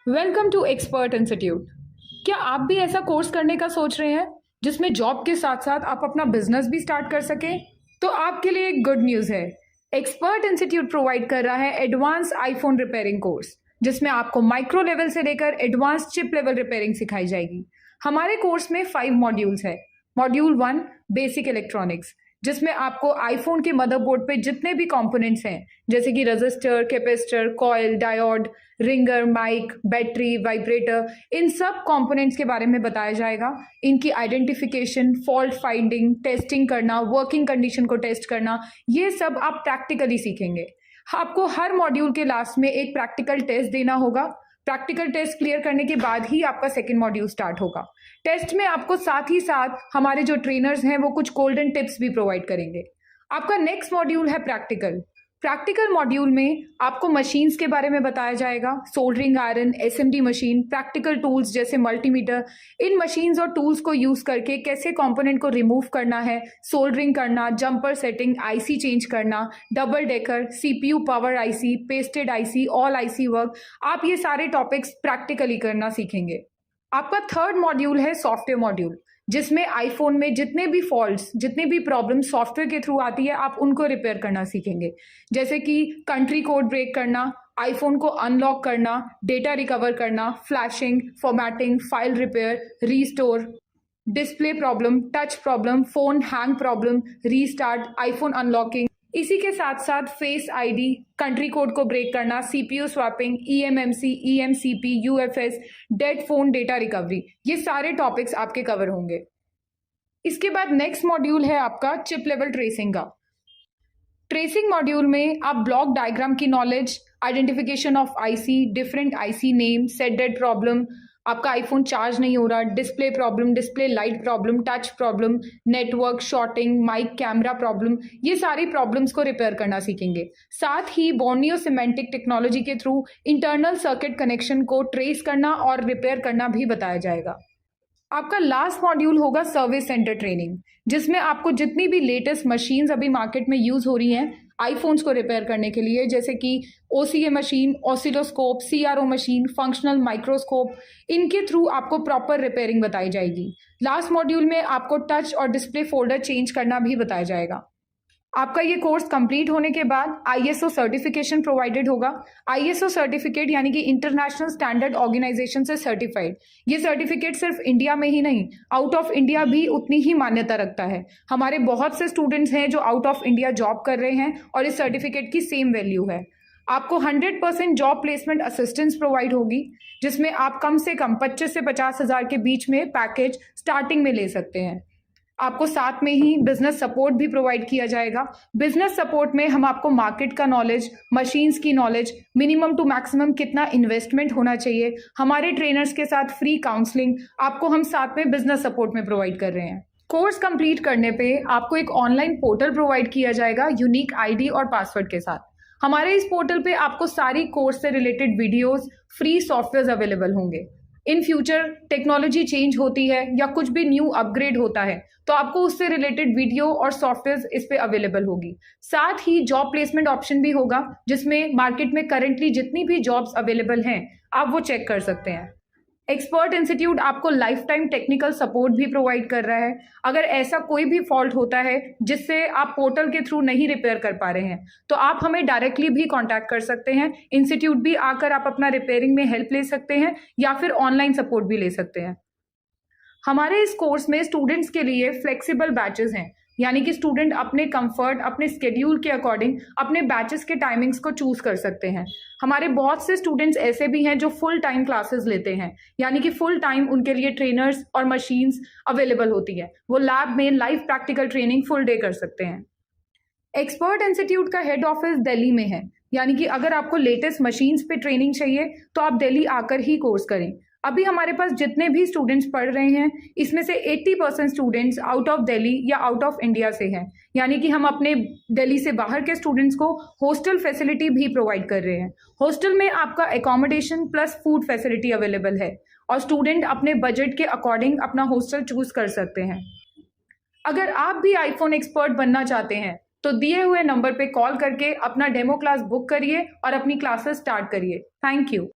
Welcome to expert institute. क्या आप भी ऐसा कोर्स करने का सोच रहे हैं जिसमें जॉब के साथ साथ आप अपना बिजनेस भी स्टार्ट कर सकें? तो आपके लिए एक गुड न्यूज़ है। एक्सपर्ट इंस्टीट्यूट प्रोवाइड कर रहा है एडवांस आईफोन रिपेयरिंग कोर्स, जिसमें आपको माइक्रो लेवल से लेकर एडवांस चिप लेवल रिपेयरिंग सिखाई जाएगी। हमारे कोर्स में 5 मॉड्यूल्स है। मॉड्यूल 1 बेसिक इलेक्ट्रॉनिक्स, जिसमें आपको आईफोन के मदरबोर्ड पे जितने भी कंपोनेंट्स हैं जैसे कि resistor, capacitor, coil, diode, ringer, mic, battery, vibrator, इन सब कंपोनेंट्स के बारे में बताया जाएगा। इनकी आइडेंटिफिकेशन, फॉल्ट फाइंडिंग, टेस्टिंग करना, वर्किंग कंडीशन को टेस्ट करना, ये सब आप प्रैक्टिकली सीखेंगे। आपको हर मॉड्यूल के लास्ट में एक प्रैक्टिकल टेस्ट देना होगा। प्रैक्टिकल टेस्ट क्लियर करने के बाद ही आपका सेकेंड मॉड्यूल स्टार्ट होगा। टेस्ट में आपको साथ ही साथ हमारे जो ट्रेनर्स हैं वो कुछ गोल्डन टिप्स भी प्रोवाइड करेंगे। आपका नेक्स्ट मॉड्यूल है प्रैक्टिकल। प्रैक्टिकल मॉड्यूल में आपको मशीन्स के बारे में बताया जाएगा, soldering iron, SMD machine, practical tools जैसे मल्टीमीटर। इन मशीन्स और टूल्स को यूज करके कैसे कंपोनेंट को रिमूव करना है, सोल्डरिंग करना, जंपर सेटिंग, आईसी चेंज करना, double decker, CPU power IC, pasted IC, all IC work, आप ये सारे टॉपिक्स प्रैक्टिकली करना सीखेंगे। आपका थर्ड मॉड्यूल है सॉफ्टवेयर मॉड्यूल, जिसमें आईफोन में जितने भी फॉल्ट्स, जितने भी प्रॉब्लम सॉफ्टवेयर के थ्रू आती है, आप उनको रिपेयर करना सीखेंगे। जैसे कि कंट्री कोड ब्रेक करना, आईफोन को अनलॉक करना, डेटा रिकवर करना, flashing, formatting, file repair, restore, display problem, touch problem, phone hang problem, restart, iPhone unlocking. इसी के साथ साथ फेस आईडी, कंट्री कोड को ब्रेक करना, CPU swapping, eMMC, eMCP, UFS, dead phone data recovery, ये सारे topics आपके कवर होंगे। इसके बाद नेक्स्ट मॉड्यूल है आपका चिप लेवल ट्रेसिंग का। ट्रेसिंग मॉड्यूल में आप ब्लॉक डायग्राम की knowledge, identification of IC, different IC name, set dead problem, आपका आईफोन चार्ज नहीं हो रहा, display problem, display light problem, touch problem, network shorting, mic camera problem, ये सारी प्रॉब्लम्स को रिपेयर करना सीखेंगे। साथ ही बोर्नियो सिमेंटिक टेक्नोलॉजी के थ्रू इंटरनल सर्किट कनेक्शन को ट्रेस करना और रिपेयर करना भी बताया जाएगा। आपका लास्ट मॉड्यूल होगा सर्विस सेंटर ट्रेनिंग, जिसमें आपको जितनी भी लेटेस्ट मशीन्स अभी मार्केट में यूज हो रही हैं आईफोन्स को रिपेयर करने के लिए, जैसे कि OCA machine, oscilloscope, CRO machine, functional microscope, इनके थ्रू आपको प्रॉपर रिपेयरिंग बताई जाएगी। लास्ट मॉड्यूल में आपको टच और डिस्प्ले फोल्डर चेंज करना भी बताया जाएगा। आपका ये कोर्स कंप्लीट होने के बाद आईएसओ सर्टिफिकेशन प्रोवाइडेड होगा। आईएसओ सर्टिफिकेट यानी कि इंटरनेशनल स्टैंडर्ड ऑर्गेनाइजेशन से सर्टिफाइड। ये सर्टिफिकेट सिर्फ इंडिया में ही नहीं, आउट ऑफ इंडिया भी उतनी ही मान्यता रखता है। हमारे बहुत से स्टूडेंट्स हैं जो आउट ऑफ इंडिया जॉब कर रहे हैं और इस सर्टिफिकेट की सेम वैल्यू है। आपको 100% जॉब प्लेसमेंट असिस्टेंस प्रोवाइड होगी, जिसमें आप कम से कम 25 से 50 हज़ार के बीच में पैकेज स्टार्टिंग में ले सकते हैं। आपको साथ में ही बिजनेस सपोर्ट भी प्रोवाइड किया जाएगा। बिजनेस सपोर्ट में हम आपको मार्केट का नॉलेज, मशीन्स की नॉलेज, मिनिमम टू मैक्सिमम कितना इन्वेस्टमेंट होना चाहिए, हमारे ट्रेनर्स के साथ फ्री काउंसलिंग आपको हम साथ में बिजनेस सपोर्ट में प्रोवाइड कर रहे हैं। कोर्स कंप्लीट करने पे आपको एक ऑनलाइन पोर्टल प्रोवाइड किया जाएगा यूनिक आईडी और पासवर्ड के साथ। हमारे इस पोर्टल पे आपको सारी कोर्स से related videos, free software available होंगे। इन फ्यूचर टेक्नोलॉजी चेंज होती है या कुछ भी न्यू अपग्रेड होता है तो आपको उससे रिलेटेड वीडियो और सॉफ्टवेयर इस पे अवेलेबल होगी। साथ ही जॉब प्लेसमेंट ऑप्शन भी होगा, जिसमें मार्केट में करंटली जितनी भी जॉब्स अवेलेबल हैं आप वो चेक कर सकते हैं। एक्सपर्ट इंस्टीट्यूट आपको लाइफ टाइम टेक्निकल सपोर्ट भी प्रोवाइड कर रहा है। अगर ऐसा कोई भी फॉल्ट होता है जिससे आप पोर्टल के थ्रू नहीं रिपेयर कर पा रहे हैं तो आप हमें डायरेक्टली भी कांटेक्ट कर सकते हैं। इंस्टीट्यूट भी आकर आप अपना रिपेयरिंग में हेल्प ले सकते हैं या फिर ऑनलाइन सपोर्ट भी ले सकते हैं। हमारे इस कोर्स में स्टूडेंट्स के लिए फ्लेक्सिबल बैचेस हैं, यानी कि स्टूडेंट अपने कंफर्ट, अपने स्केड्यूल के अकॉर्डिंग अपने बैचेस के टाइमिंग्स को चूज कर सकते हैं। हमारे बहुत से स्टूडेंट्स ऐसे भी हैं जो फुल टाइम क्लासेस लेते हैं, यानी कि फुल टाइम उनके लिए ट्रेनर्स और मशीन्स अवेलेबल होती है। वो लैब में live practical training full day कर सकते हैं। एक्सपर्ट इंस्टीट्यूट का हेड ऑफिस दिल्ली में है, यानी कि अगर आपको लेटेस्ट मशीन्स पे ट्रेनिंग चाहिए तो आप दिल्ली आकर ही कोर्स करें। अभी हमारे पास जितने भी स्टूडेंट्स पढ़ रहे हैं इसमें से 80% स्टूडेंट्स आउट ऑफ दिल्ली या आउट ऑफ इंडिया से हैं, यानी कि हम अपने दिल्ली से बाहर के स्टूडेंट्स को हॉस्टल फैसिलिटी भी प्रोवाइड कर रहे हैं। हॉस्टल में आपका accommodation plus food facility available है और स्टूडेंट अपने बजट के अकॉर्डिंग अपना हॉस्टल चूज कर सकते हैं। अगर आप भी आईफोन एक्सपर्ट बनना चाहते हैं तो दिए हुए नंबर पे कॉल करके अपना डेमो क्लास बुक करिए और अपनी क्लासेस स्टार्ट करिए। Thank you.